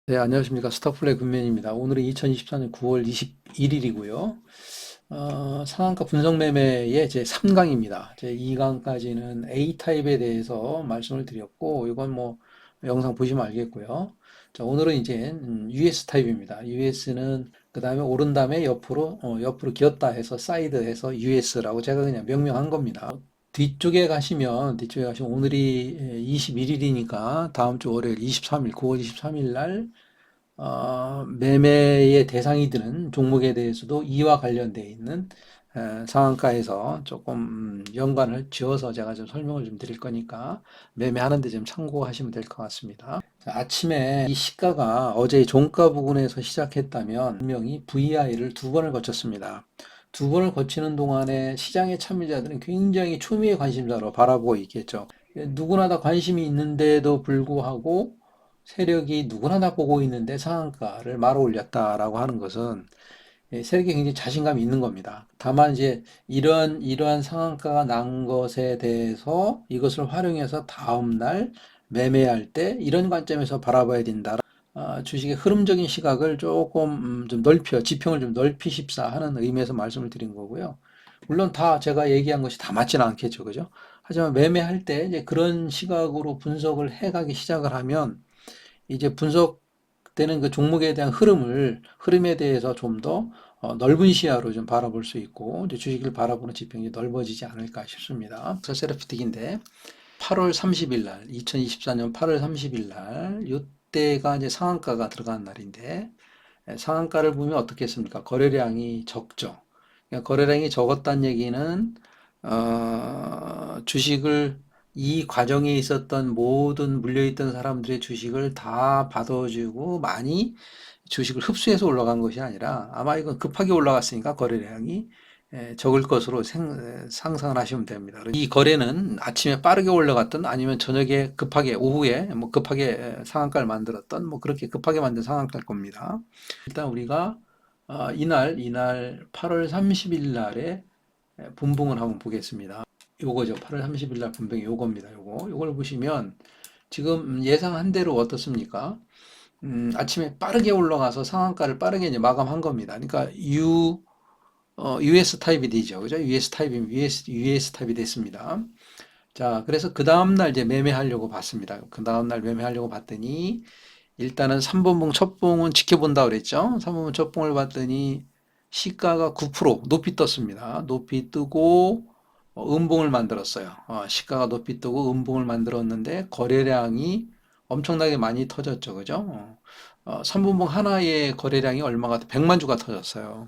네, 안녕하십니까. 스타플레이 군맨입니다. 오늘은 2024년 9월 21일이고요. 상한가 분석 매매의 제 3강입니다. 제 2강까지는 A타입에 대해서 말씀을 드렸고, 이건 뭐 영상 보시면 알겠고요. 자, 오늘은 이제 US 타입입니다. US는 그 다음에 오른 다음에 옆으로 기었다 해서 사이드 해서 US라고 제가 그냥 명명한 겁니다. 뒤쪽에 가시면 오늘이 21일이니까 다음 주 월요일 23일, 9월 23일 날 매매의 대상이 되는 종목에 대해서도 이와 관련되어 있는 상한가에서 조금 연관을 지어서 제가 좀 설명을 좀 드릴 거니까 매매하는데 좀 참고하시면 될 것 같습니다. 자, 아침에 이 시가가 어제 종가 부근에서 시작했다면 분명히 VI를 두 번을 거쳤습니다. 두 번을 거치는 동안에 시장의 참여자들은 굉장히 초미의 관심사로 바라보고 있겠죠. 누구나 다 관심이 있는데도 불구하고 세력이 누구나 다 보고 있는데 상한가를 말아 올렸다라고 하는 것은 세력이 굉장히 자신감이 있는 겁니다. 다만 이제 이러한 상한가가 난 것에 대해서 이것을 활용해서 다음날 매매할 때 이런 관점에서 바라봐야 된다. 주식의 흐름적인 시각을 조금 좀 지평을 좀 넓히십사 하는 의미에서 말씀을 드린 거고요. 물론 다 제가 얘기한 것이 다 맞지는 않겠죠, 그죠? 하지만 매매할 때 이제 그런 시각으로 분석을 해가기 시작을 하면 이제 분석되는 그 종목에 대한 흐름에 대해서 좀 더 넓은 시야로 좀 바라볼 수 있고, 이제 주식을 바라보는 지평이 넓어지지 않을까 싶습니다. 그래서 세라피틱인데, 8월 30일 날, 2024년 8월 30일 날, 이때가 이제 상한가가 들어간 날인데, 상한가를 보면 어떻겠습니까? 거래량이 적죠. 그러니까 거래량이 적었다는 얘기는 주식을 이 과정에 있었던 모든 물려있던 사람들의 주식을 다 받아주고 많이 주식을 흡수해서 올라간 것이 아니라 아마 이건 급하게 올라갔으니까 거래량이 적을 것으로 상상을 하시면 됩니다. 이 거래는 아침에 빠르게 올라갔던 아니면 저녁에 급하게 오후에 뭐 급하게 상한가를 만들었던 뭐 그렇게 급하게 만든 상한가일 겁니다. 일단 우리가 이날 8월 30일 날에 분봉을 한번 보겠습니다. 요거죠. 8월 30일 날 분봉이 요겁니다. 요걸 보시면 지금 예상한 대로 어떻습니까? 아침에 빠르게 올라가서 상한가를 빠르게 이제 마감한 겁니다. 그러니까 US 타입이 되죠. 그죠? US 타입이 됐습니다. 자, 그래서 그 다음날 이제 매매하려고 봤습니다. 그 다음날 매매하려고 봤더니 일단은 3번봉 첫 봉은 지켜본다 그랬죠. 3번봉 첫 봉을 봤더니 시가가 9% 높이 떴습니다. 높이 뜨고 음봉을 만들었어요. 시가가 높이 뜨고 음봉을 만들었는데 거래량이 엄청나게 많이 터졌죠. 그죠? 3분봉 하나의 거래량이 얼마가 100만 주가 터졌어요.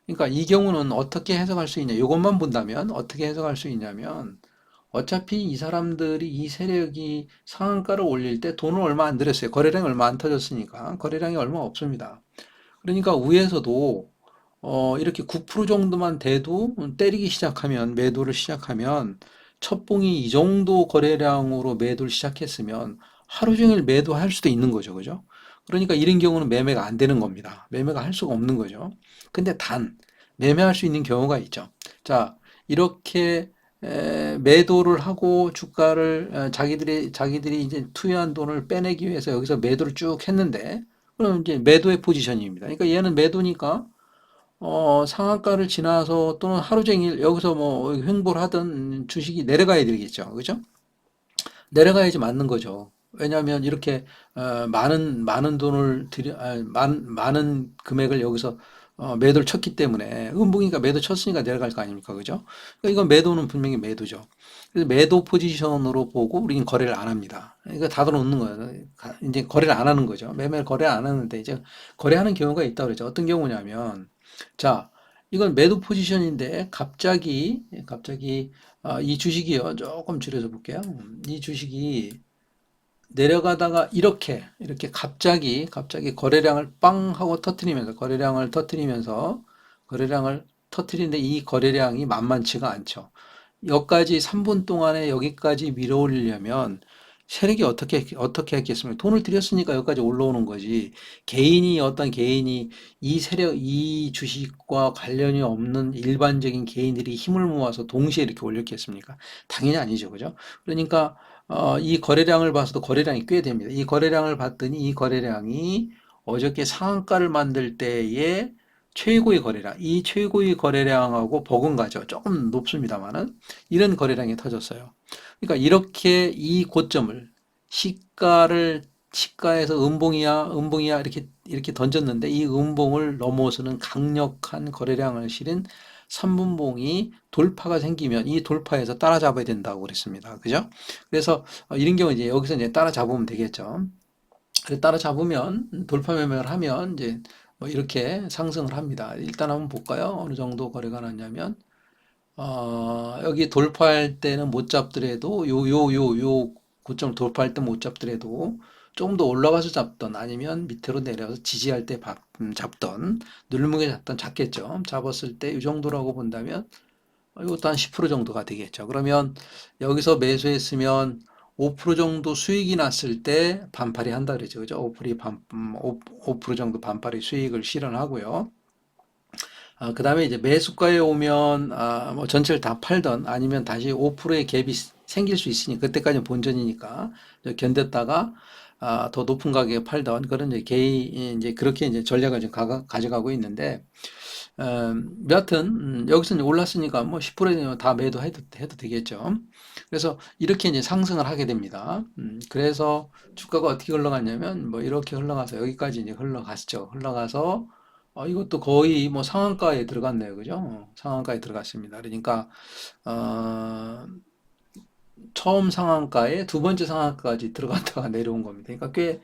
그러니까 이 경우는 어떻게 해석할 수 있냐? 이것만 본다면 어떻게 해석할 수 있냐면 어차피 이 사람들이 이 세력이 상한가를 올릴 때 돈을 얼마 안 들였어요. 거래량이 얼마 안 터졌으니까 거래량이 얼마 없습니다. 그러니까 위에서도 이렇게 9% 정도만 돼도 때리기 시작하면 매도를 시작하면 첫 봉이 이 정도 거래량으로 매도를 시작했으면 하루 종일 매도할 수도 있는 거죠. 그죠? 그러니까 이런 경우는 매매가 안 되는 겁니다. 매매가 할 수가 없는 거죠. 근데 매매할 수 있는 경우가 있죠. 자, 이렇게 매도를 하고 주가를 자기들이 이제 투여한 돈을 빼내기 위해서 여기서 매도를 쭉 했는데 그럼 이제 매도의 포지션입니다. 그러니까 얘는 매도니까 상한가를 지나서 또는 하루 종일 여기서 뭐 횡보를 하던 주식이 내려가야 되겠죠. 그죠? 내려가야지 맞는 거죠. 왜냐하면 이렇게 많은 돈을 많은 금액을 여기서 매도를 쳤기 때문에 음봉이니까 매도 쳤으니까 내려갈 거 아닙니까? 그죠? 그러니까 이건 매도는 분명히 매도죠. 그래서 매도 포지션으로 보고 우리는 거래를 안 합니다. 그러니까 닫아 놓는 거예요. 이제 거래를 안 하는 거죠. 매매를 거래 안 하는데 이제 거래하는 경우가 있다고 그러죠. 어떤 경우냐면 자, 이건 매도 포지션인데 갑자기 이 주식이요. 조금 줄여서 볼게요. 이 주식이 내려가다가 이렇게 갑자기 거래량을 터트리는데 이 거래량이 만만치가 않죠. 여기까지 3분 동안에 여기까지 밀어올리려면 세력이 어떻게 했겠습니까? 돈을 들였으니까 여기까지 올라오는 거지. 어떤 개인이 이 주식과 관련이 없는 일반적인 개인들이 힘을 모아서 동시에 이렇게 올렸겠습니까? 당연히 아니죠. 그죠? 그러니까 이 거래량을 봐서도 거래량이 꽤 됩니다. 이 거래량을 봤더니 이 거래량이 어저께 상한가를 만들 때의 최고의 거래량, 이 최고의 거래량하고 버금가죠. 조금 높습니다만은 이런 거래량이 터졌어요. 그러니까 이렇게 이 고점을 시가에서 음봉이야 이렇게 던졌는데 이 음봉을 넘어서는 강력한 거래량을 실은 3분봉이 돌파가 생기면 이 돌파에서 따라잡아야 된다고 그랬습니다. 그죠? 그래서 이런 경우 이제 여기서 이제 따라잡으면 되겠죠. 그래서 따라잡으면 돌파 매매를 하면 이제 뭐 이렇게 상승을 합니다. 일단 한번 볼까요? 어느 정도 거래가 났냐면 여기 돌파할 때는 못 잡더라도 요 고점 돌파할 때 못 잡더라도 조금 더 올라가서 잡던 아니면 밑으로 내려서 지지할 때 잡던 눌림목에 잡던 잡겠죠. 잡았을 때 이 정도라고 본다면 이것도 한 10% 정도가 되겠죠. 그러면 여기서 매수했으면 5% 정도 수익이 났을 때 반팔이 한다 그러죠. 그죠? 5% 정도 반팔이 수익을 실현하고요. 그 다음에 이제 매수가에 오면, 뭐 전체를 다 팔던 아니면 다시 5%의 갭이 생길 수 있으니, 그때까지는 본전이니까 견뎠다가, 더 높은 가격에 팔던 그런 이제 이제 그렇게 이제 전략을 지금 가져가고 있는데, 여하튼, 여기서 이제 올랐으니까 뭐 10%면 다 해도 되겠죠. 그래서 이렇게 이제 상승을 하게 됩니다. 그래서 주가가 어떻게 흘러갔냐면, 뭐 이렇게 흘러가서 여기까지 이제 흘러갔죠. 흘러가서, 이것도 거의 뭐 상한가에 들어갔네요. 그죠? 상한가에 들어갔습니다. 그러니까, 어, 처음 상한가에 두 번째 상한가까지 들어갔다가 내려온 겁니다. 그러니까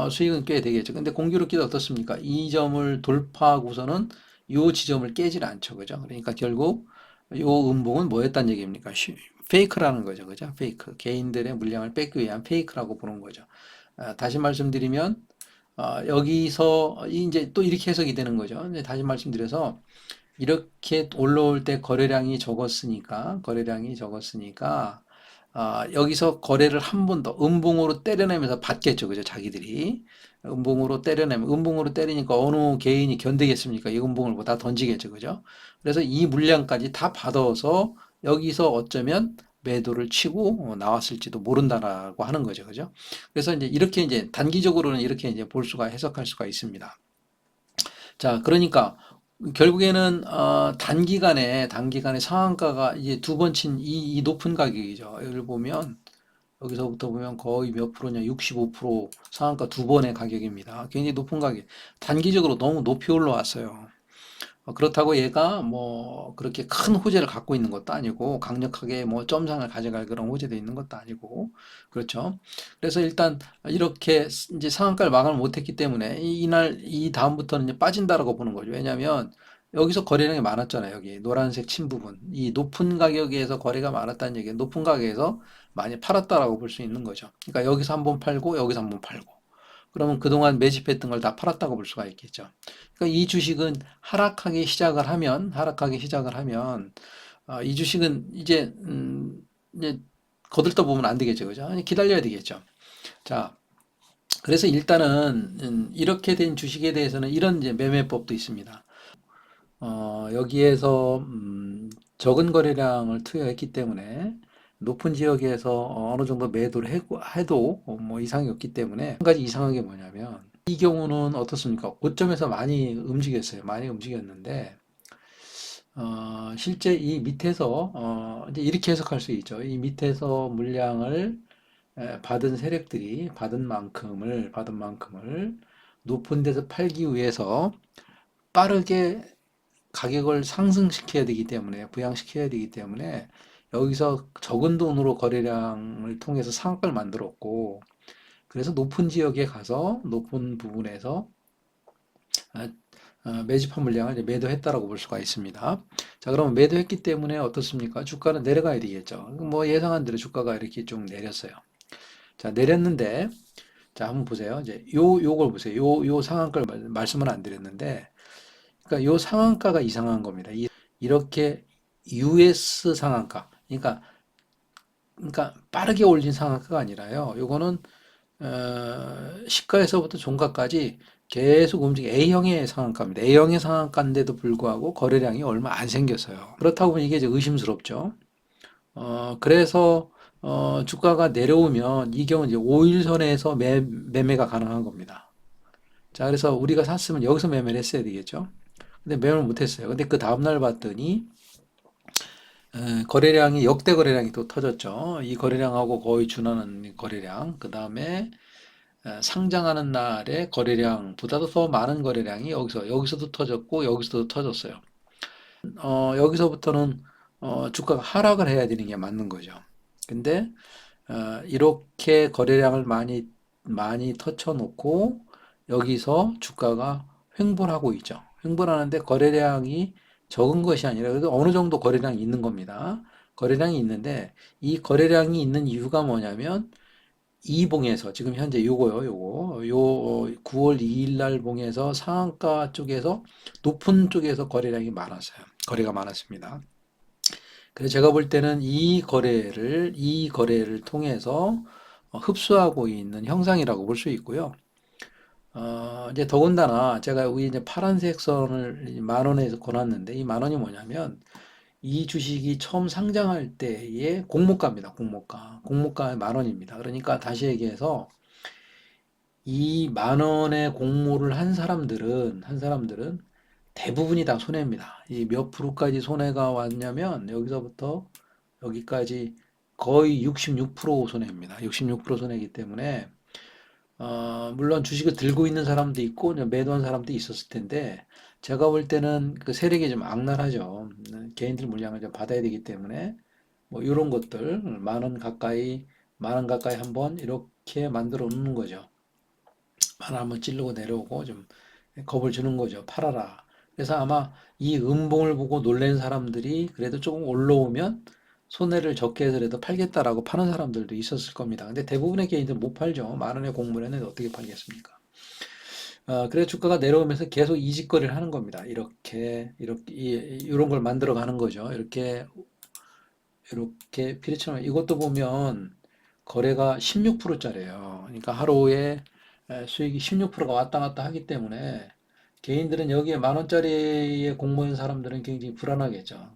수익은 꽤 되겠죠. 근데 공교롭게도 어떻습니까? 이 점을 돌파하고서는 요 지점을 깨질 않죠. 그죠? 그러니까 결국 요 음봉은 뭐였단 얘기입니까? 페이크라는 거죠. 그죠? 페이크. 개인들의 물량을 뺏기 위한 페이크라고 보는 거죠. 다시 말씀드리면, 여기서 이제 또 이렇게 해석이 되는 거죠. 이제 다시 말씀드려서 이렇게 올라올 때 거래량이 적었으니까 여기서 거래를 한 번 더 음봉으로 때려내면서 받겠죠. 그죠? 자기들이. 음봉으로 때리니까 어느 개인이 견디겠습니까? 이 음봉을 뭐 다 던지겠죠. 그죠? 그래서 이 물량까지 다 받아서 여기서 어쩌면 매도를 치고 나왔을지도 모른다라고 하는 거죠. 그죠? 그래서 이제 단기적으로는 이렇게 이제 볼 수가 해석할 수가 있습니다. 자, 그러니까 결국에는 단기간에 상한가가 이제 두 번 친 이 높은 가격이죠. 여기를 보면 여기서부터 보면 거의 몇 프로냐? 65% 상한가 두 번의 가격입니다. 굉장히 높은 가격. 단기적으로 너무 높이 올라왔어요. 그렇다고 얘가 뭐 그렇게 큰 호재를 갖고 있는 것도 아니고 강력하게 뭐 점상을 가져갈 그런 호재도 있는 것도 아니고 그렇죠. 그래서 일단 이렇게 이제 상한가를 마감을 못했기 때문에 이날 이 다음부터는 이제 빠진다라고 보는 거죠. 왜냐하면 여기서 거래량이 많았잖아요. 여기 노란색 친 부분. 이 높은 가격에서 거래가 많았다는 얘기는 높은 가격에서 많이 팔았다라고 볼 수 있는 거죠. 그러니까 여기서 한번 팔고 여기서 한번 팔고. 그러면 그동안 매집했던 걸 다 팔았다고 볼 수가 있겠죠. 그러니까 이 주식은 하락하기 시작을 하면 이 주식은 이제 거들떠 보면 안 되겠죠, 그죠? 기다려야 되겠죠. 자, 그래서 일단은 이렇게 된 주식에 대해서는 이런 이제 매매법도 있습니다. 여기에서 적은 거래량을 투여했기 때문에 높은 지역에서 어느 정도 매도를 해도 뭐 이상이 없기 때문에 한 가지 이상한 게 뭐냐면 이 경우는 어떻습니까? 고점에서 많이 움직였어요. 많이 움직였는데 실제 이 밑에서 이제 이렇게 해석할 수 있죠. 이 밑에서 물량을 받은 세력들이 받은 만큼을 높은 데서 팔기 위해서 빠르게 가격을 상승시켜야 되기 때문에 부양시켜야 되기 때문에 여기서 적은 돈으로 거래량을 통해서 상한가를 만들었고 그래서 높은 지역에 가서 높은 부분에서 아, 매집한 물량을 이제 매도했다라고 볼 수가 있습니다. 자, 그러면 매도했기 때문에 어떻습니까? 주가는 내려가야 되겠죠. 뭐 예상한 대로 주가가 이렇게 좀 내렸어요. 자, 내렸는데 자, 한번 보세요. 이제 요걸 보세요. 요 상한가를 말씀은 안 드렸는데 그러니까 요 상한가가 이상한 겁니다. 이렇게 US 상한가. 그러니까 빠르게 올린 상한가가 아니라요. 요거는 시가에서부터 종가까지 계속 움직이 A형의 상한가입니다. A형의 상한가인데도 불구하고 거래량이 얼마 안 생겼어요. 그렇다고 보면 이게 이제 의심스럽죠. 그래서 주가가 내려오면 이 경우 이제 5일선에서 매매가 가능한 겁니다. 자, 그래서 우리가 샀으면 여기서 매매를 했어야 되겠죠. 근데 매매를 못했어요. 근데 그 다음날 봤더니 거래량이 역대 거래량이 또 터졌죠. 이 거래량하고 거의 준하는 거래량. 그 다음에 상장하는 날의 거래량보다도 더 많은 거래량이 여기서도 터졌고 여기서도 터졌어요. 여기서부터는 주가가 하락을 해야 되는 게 맞는 거죠. 근데 이렇게 거래량을 많이 터쳐놓고 여기서 주가가 횡보하고 있죠. 횡보하는데 거래량이 적은 것이 아니라 그래도 어느 정도 거래량이 있는 겁니다. 거래량이 있는데 이 거래량이 있는 이유가 뭐냐면 이 봉에서 지금 현재 요거요. 요 9월 2일 날 봉에서 상한가 쪽에서 높은 쪽에서 거래량이 많았어요. 거래가 많았습니다. 그래서 제가 볼 때는 이 거래를 통해서 흡수하고 있는 형상이라고 볼 수 있고요. 이제 더군다나 제가 여기 이제 파란색 선을 만 원에서 권았는데 이 만 원이 뭐냐면 이 주식이 처음 상장할 때의 공모가입니다. 공모가. 공모가 만 원입니다. 그러니까 다시 얘기해서 이 만 원의 공모를 한 사람들은 대부분이 다 손해입니다. 이 몇 프로까지 손해가 왔냐면 여기서부터 여기까지 거의 66% 손해입니다. 66% 손해이기 때문에 물론 주식을 들고 있는 사람도 있고 매도한 사람도 있었을 텐데 제가 볼 때는 그 세력이 좀 악랄하죠. 개인들 물량을 좀 받아야 되기 때문에 뭐 이런 것들 만 원 가까이 한번 이렇게 만들어 놓는 거죠. 만 원 한번 찌르고 내려오고 좀 겁을 주는 거죠. 팔아라. 그래서 아마 이 음봉을 보고 놀란 사람들이 그래도 조금 올라오면 손해를 적게 해서라도 팔겠다라고 파는 사람들도 있었을 겁니다. 근데 대부분의 개인들은 못 팔죠. 만 원의 공물에는 어떻게 팔겠습니까? 그래서 주가가 내려오면서 계속 이직거리를 하는 겁니다. 이렇게, 이런 걸 만들어 가는 거죠. 이렇게 피리처럼 이것도 보면 거래가 16%짜리예요. 그러니까 하루에 수익이 16%가 왔다 갔다 하기 때문에 개인들은 여기에 만 원짜리에 공모한 사람들은 굉장히 불안하겠죠.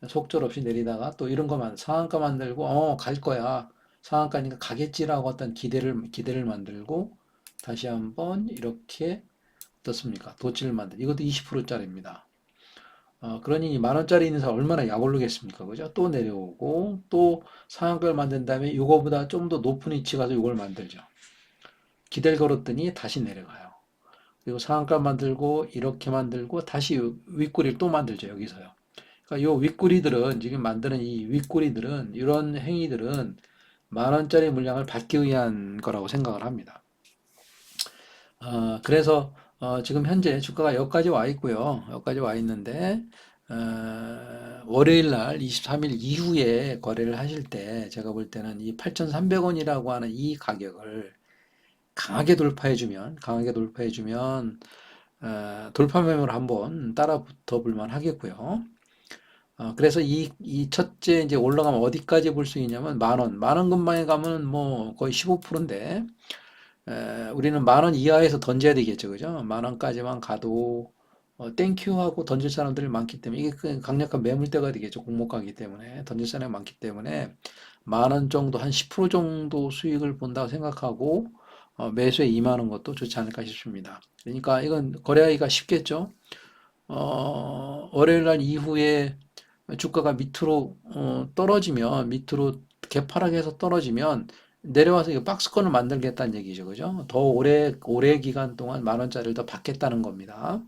속절없이 내리다가 또 이런 거만 상한가 만들고 갈 거야. 상한가니까 가겠지라고 어떤 기대를 만들고 다시 한번 이렇게 어떻습니까? 도치를 만들. 이것도 20%짜리입니다. 그러니 만 원짜리 있는 사람 얼마나 약 오르겠습니까? 그죠? 또 내려오고 또 상한가를 만든 다음에 이거보다 좀 더 높은 위치 가서 이걸 만들죠. 기대를 걸었더니 다시 내려가요. 그리고 상한가 만들고 이렇게 만들고 다시 윗꼬리를 또 만들죠. 여기서요. 그러니까 요 윗꼬리들은 지금 만드는 이 윗꼬리들은 이런 행위들은 만 원짜리 물량을 받기 위한 거라고 생각을 합니다. 그래서 지금 현재 주가가 여기까지 와 있고요. 여기까지 와 있는데 월요일 날 23일 이후에 거래를 하실 때 제가 볼 때는 이 8,300원이라고 하는 이 가격을 강하게 돌파해주면 돌파 매매를 한번 따라 붙어 볼 만 하겠고요. 그래서 이 첫째 이제 올라가면 어디까지 볼 수 있냐면 만 원 근방에 가면 뭐 거의 15%인데 우리는 만 원 이하에서 던져야 되겠죠, 그죠? 만 원까지만 가도 땡큐 하고 던질 사람들이 많기 때문에 이게 그 강력한 매물대가 되겠죠, 공모가기 때문에 던질 사람이 많기 때문에 만 원 정도 한 10% 정도 수익을 본다고 생각하고 매수에 임하는 것도 좋지 않을까 싶습니다. 그러니까 이건 거래하기가 쉽겠죠. 월요일 날 이후에 주가가 밑으로 개파락해서 떨어지면 내려와서 이거 박스권을 만들겠다는 얘기죠. 그죠? 더 오래 기간 동안 만 원짜리를 더 받겠다는 겁니다.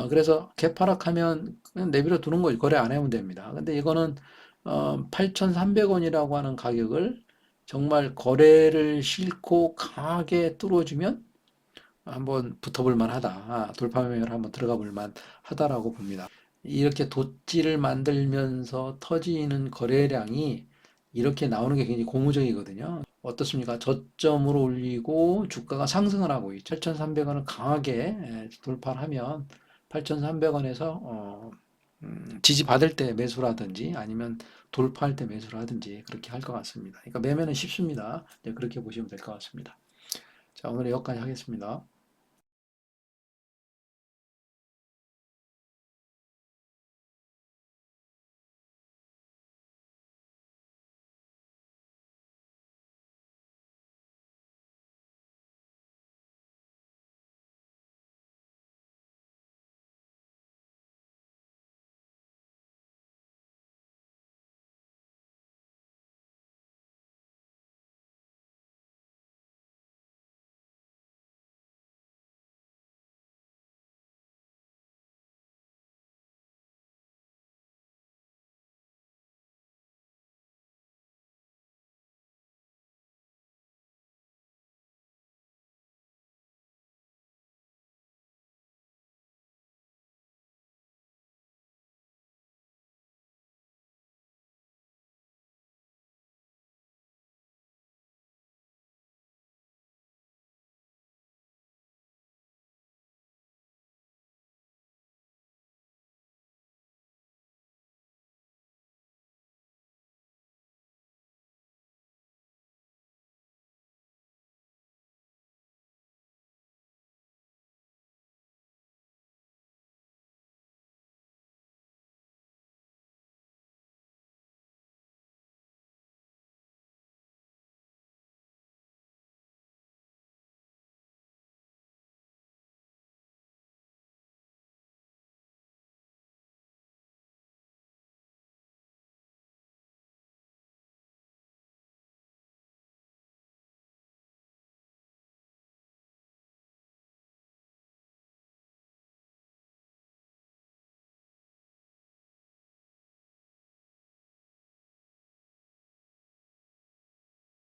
그래서 개파락하면 그냥 내버려 두는 거지. 거래 안 하면 됩니다. 근데 이거는 8,300원이라고 하는 가격을 정말 거래를 싫고 강하게 뚫어주면 한번 붙어볼 만하다. 돌파 매매를 한번 들어가 볼 만하다라고 봅니다. 이렇게 돛지를 만들면서 터지는 거래량이 이렇게 나오는 게 굉장히 고무적이거든요. 어떻습니까? 저점으로 올리고 주가가 상승을 하고 있죠. 8,300원을 강하게 돌파를 하면 8,300원에서 지지받을 때 매수를 하든지 아니면 돌파할 때 매수를 하든지 그렇게 할 것 같습니다. 그러니까 매매는 쉽습니다. 네, 그렇게 보시면 될 것 같습니다. 자, 오늘 여기까지 하겠습니다.